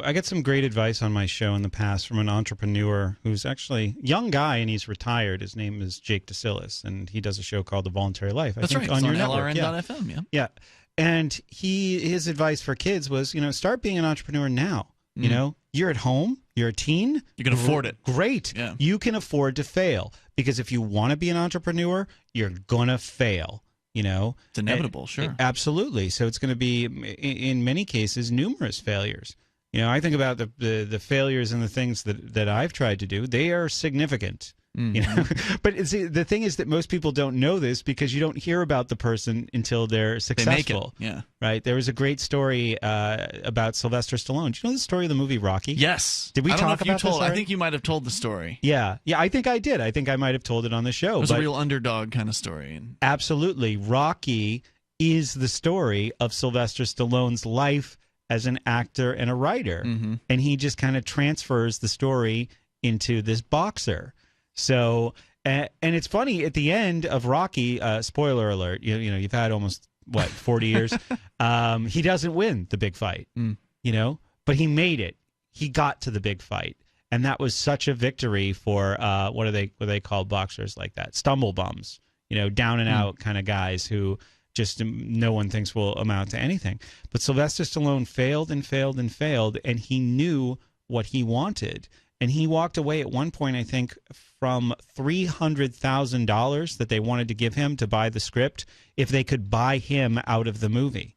I get some great advice on my show in the past from an entrepreneur who's actually a young guy and he's retired. His name is Jake DeSillis, and he does a show called The Voluntary Life. That's right. On your on network. LRN.FM, yeah. Yeah. And his advice for kids was, start being an entrepreneur now. You know, you're at home, you're a teen. You can afford it. Great. Yeah. You can afford to fail because if you want to be an entrepreneur, you're going to fail. It's inevitable, sure. Absolutely. So it's going to be, in many cases, numerous failures. I think about the failures and the things that I've tried to do. They are significant. But the thing is that most people don't know this because you don't hear about the person until they're successful. They make it. Yeah. Right. There was a great story about Sylvester Stallone. Do you know the story of the movie Rocky? Yes. Did we talk about this already? I think you might have told the story. Yeah. I think I did. I think I might have told it on the show. It was a real underdog kind of story. Absolutely. Rocky is the story of Sylvester Stallone's life as an actor and a writer. And he just kind of transfers the story into this boxer. So, and it's funny, at the end of Rocky, spoiler alert, you've had almost, 40 years, he doesn't win the big fight, but he made it. He got to the big fight. And that was such a victory for, what are they called boxers like that? Stumble bums, down and out kind of guys who just no one thinks will amount to anything. But Sylvester Stallone failed and failed and failed, and he knew what he wanted. And he walked away at one point, I think, from $300,000 that they wanted to give him to buy the script if they could buy him out of the movie.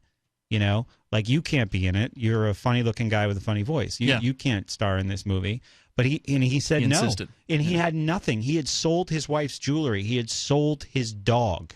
Like, you can't be in it. You're a funny-looking guy with a funny voice. You can't star in this movie. But he said no. Insisted. And he had nothing. He had sold his wife's jewelry. He had sold his dog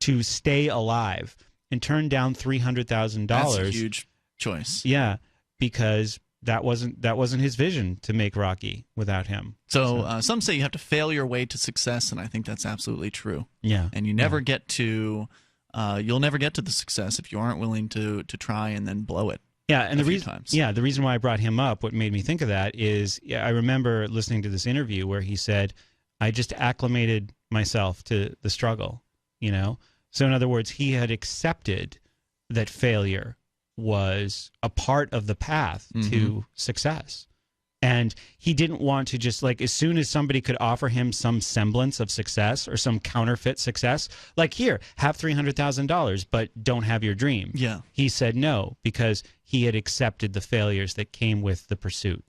to stay alive and turned down $300,000. That's a huge choice. Yeah, because that wasn't his vision to make Rocky without him. So some say you have to fail your way to success, and I think that's absolutely true. Yeah, and you never get to, you'll never get to the success if you aren't willing to try and then blow it. Yeah, and the reason why I brought him up, what made me think of that is, I remember listening to this interview where he said, "I just acclimated myself to the struggle." So in other words, he had accepted that failure was a part of the path to success. And he didn't want to just, like, as soon as somebody could offer him some semblance of success or some counterfeit success, like, here, have $300,000, but don't have your dream. Yeah. He said no, because he had accepted the failures that came with the pursuit.